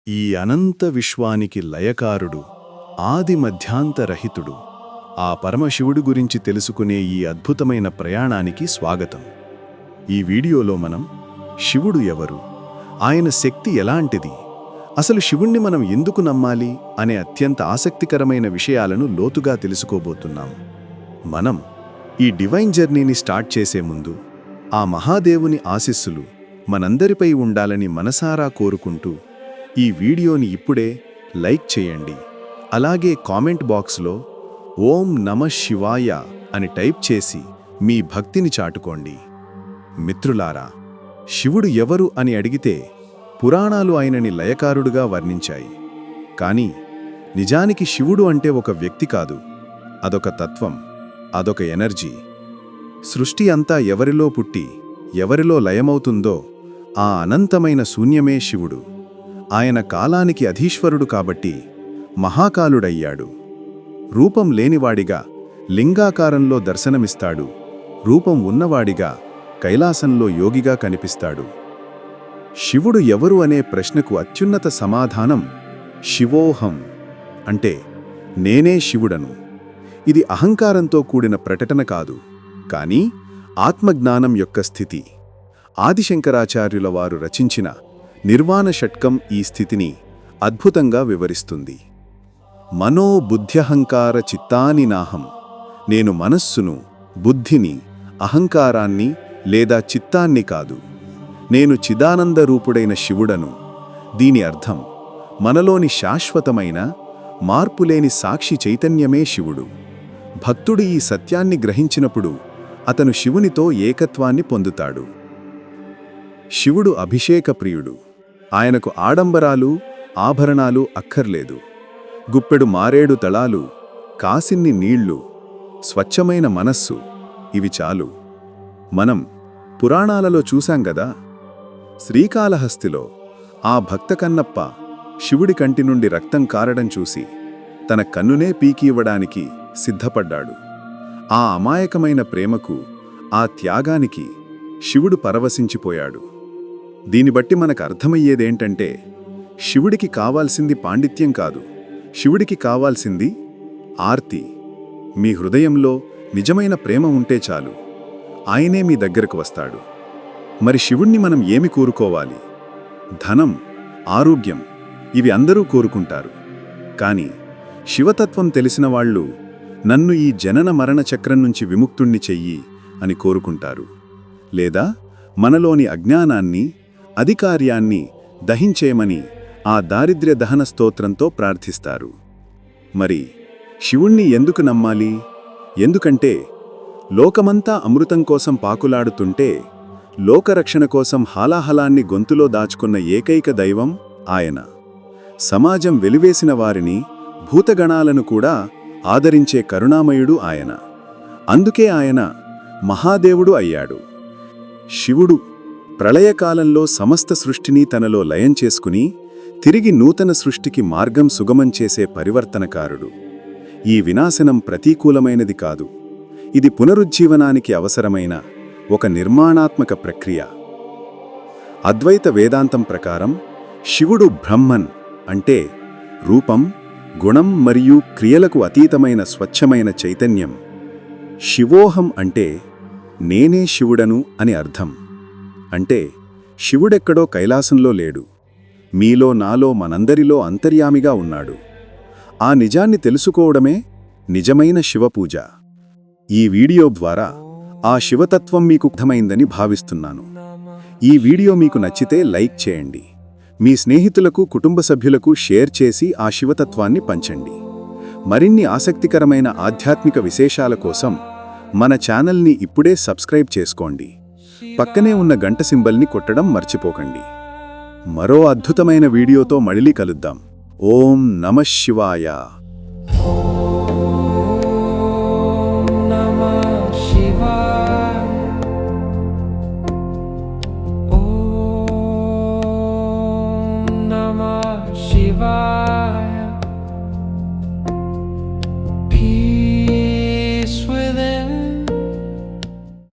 ఈ అనంత విశ్వానికి లయకారుడు ఆది మధ్యాంతరహితుడు ఆ పరమశివుడు గురించి తెలుసుకునే ఈ అద్భుతమైన ప్రయాణానికి స్వాగతం. ఈ వీడియోలో మనం శివుడు ఎవరు, ఆయన శక్తి ఎలాంటిది, అసలు శివుణ్ణి మనం ఎందుకు నమ్మాలి అనే అత్యంత ఆసక్తికరమైన విషయాలను లోతుగా తెలుసుకోబోతున్నాం. మనం ఈ డివైన్ జర్నీని స్టార్ట్ చేసే ముందు ఆ మహాదేవుని ఆశీస్సులు మనందరిపై ఉండాలని మనసారా కోరుకుంటూ ఈ వీడియోని ఇప్పుడే లైక్ చేయండి. అలాగే కామెంట్ బాక్స్లో ఓం నమః శివాయ అని టైప్ చేసి మీ భక్తిని చాటుకోండి. మిత్రులారా, శివుడు ఎవరు అని అడిగితే పురాణాలు ఆయనని లయకారుడుగా వర్ణించాయి. కానీ నిజానికి శివుడు అంటే ఒక వ్యక్తి కాదు, అదొక తత్వం, అదొక ఎనర్జీ. సృష్టి అంతా ఎవరిలో పుట్టి ఎవరిలో లయమవుతుందో ఆ అనంతమైన శూన్యమే శివుడు. ఆయన కాలానికి అధీశ్వరుడు కాబట్టి మహాకాలుడయ్యాడు. రూపం లేనివాడిగా లింగాకారంలో దర్శనమిస్తాడు, రూపం ఉన్నవాడిగా కైలాసంలో యోగిగా కనిపిస్తాడు. శివుడు ఎవరు అనే ప్రశ్నకు అత్యున్నత సమాధానం శివోహం, అంటే నేనే శివుడను. ఇది అహంకారంతో కూడిన ప్రకటన కాదు, కానీ ఆత్మజ్ఞానం యొక్క స్థితి. ఆదిశంకరాచార్యుల వారు రచించిన నిర్వాణ షట్కం ఈ స్థితిని అద్భుతంగా వివరిస్తుంది. మనో బుద్ధ్యహంకార చిత్తాని నాహం, నేను మనస్సును, బుద్ధిని, అహంకారాన్ని లేదా చిత్తాన్ని కాదు, నేను చిదానంద రూపుడైన శివుడను. దీని అర్థం మనలోని శాశ్వతమైన మార్పులేని సాక్షి చైతన్యమే శివుడు. భక్తుడు ఈ సత్యాన్ని గ్రహించినప్పుడు అతను శివునితో ఏకత్వాన్ని పొందుతాడు. శివుడు అభిషేక ప్రియుడు. ఆయనకు ఆడంబరాలు, ఆభరణాలు అక్కర్లేదు. గుప్పెడు మారేడు తళాలు, కాసిన్ని నీళ్లు, స్వచ్ఛమైన మనస్సు, ఇవి చాలు. మనం పురాణాలలో చూశాం గదా, శ్రీకాళహస్తిలో ఆ భక్త కన్నప్ప శివుడి కంటి నుండి రక్తం కారడం చూసి తన కన్నునే పీకి ఇవ్వడానికి సిద్ధపడ్డాడు. ఆ అమాయకమైన ప్రేమకు, ఆ త్యాగానికి శివుడు పరవశించిపోయాడు. దీన్ని బట్టి మనకు అర్థమయ్యేదేంటంటే, శివుడికి కావాల్సింది పాండిత్యం కాదు, శివుడికి కావాల్సింది ఆర్తి. మీ హృదయంలో నిజమైన ప్రేమ ఉంటే చాలు, ఆయనే మీ దగ్గరకు వస్తాడు. మరి శివుణ్ణి మనం ఏమి కోరుకోవాలి? ధనం, ఆరోగ్యం, ఇవి అందరూ కోరుకుంటారు. కానీ శివతత్వం తెలిసిన వాళ్ళు నన్ను ఈ జనన మరణ చక్రం నుంచి విముక్తుణ్ణి చెయ్యి అని కోరుకుంటారు. లేదా మనలోని అజ్ఞానాన్ని, అధికార్యాన్ని దహించేయమని ఆ దారిద్ర్య దహన స్తోత్రంతో ప్రార్థిస్తారు. మరి శివుణ్ణి ఎందుకు నమ్మాలి? ఎందుకంటే లోకమంతా అమృతం కోసం పాకులాడుతుంటే లోకరక్షణ కోసం హాలాహలాన్ని గొంతులో దాచుకున్న ఏకైక దైవం ఆయన. సమాజం వెలివేసిన వారిని, భూతగణాలను కూడా ఆదరించే కరుణామయుడు ఆయన. అందుకే ఆయన మహాదేవుడు అయ్యాడు. శివుడు ప్రళయకాలంలో సమస్త సృష్టిని తనలో లయం చేసుకుని తిరిగి నూతన సృష్టికి మార్గం సుగమం చేసే పరివర్తనకారుడు. ఈ వినాశనం ప్రతికూలమైనది కాదు, ఇది పునరుజ్జీవనానికి అవసరమైన ఒక నిర్మాణాత్మక ప్రక్రియ. అద్వైత వేదాంతం ప్రకారం శివుడు బ్రహ్మన్, అంటే రూపం, గుణం మరియు క్రియలకు అతీతమైన స్వచ్ఛమైన చైతన్యం. శివోహం అంటే నేనే శివుడను అని అర్థం. అంటే శివుడెక్కడో కైలాసంలో లేడు, మీలో, నాలో, మనందరిలో అంతర్యామిగా ఉన్నాడు. ఆ నిజాన్ని తెలుసుకోవడమే నిజమైన శివపూజ. ఈ వీడియో ద్వారా ఆ శివతత్వం మీకు అర్థమైందని భావిస్తున్నాను. ఈ వీడియో మీకు నచ్చితే లైక్ చేయండి, మీ స్నేహితులకు, కుటుంబ సభ్యులకు షేర్ చేసి ఆ శివతత్వాన్ని పంచండి. మరిన్ని ఆసక్తికరమైన ఆధ్యాత్మిక విశేషాల కోసం మన ఛానల్ని ఇప్పుడే సబ్స్క్రైబ్ చేసుకోండి. పక్కనే ఉన్న గంట సింబల్ని కొట్టడం మర్చిపోకండి. మరో అద్భుతమైన వీడియోతో మళ్ళీ కలుద్దాం. ఓం నమః శివాయ.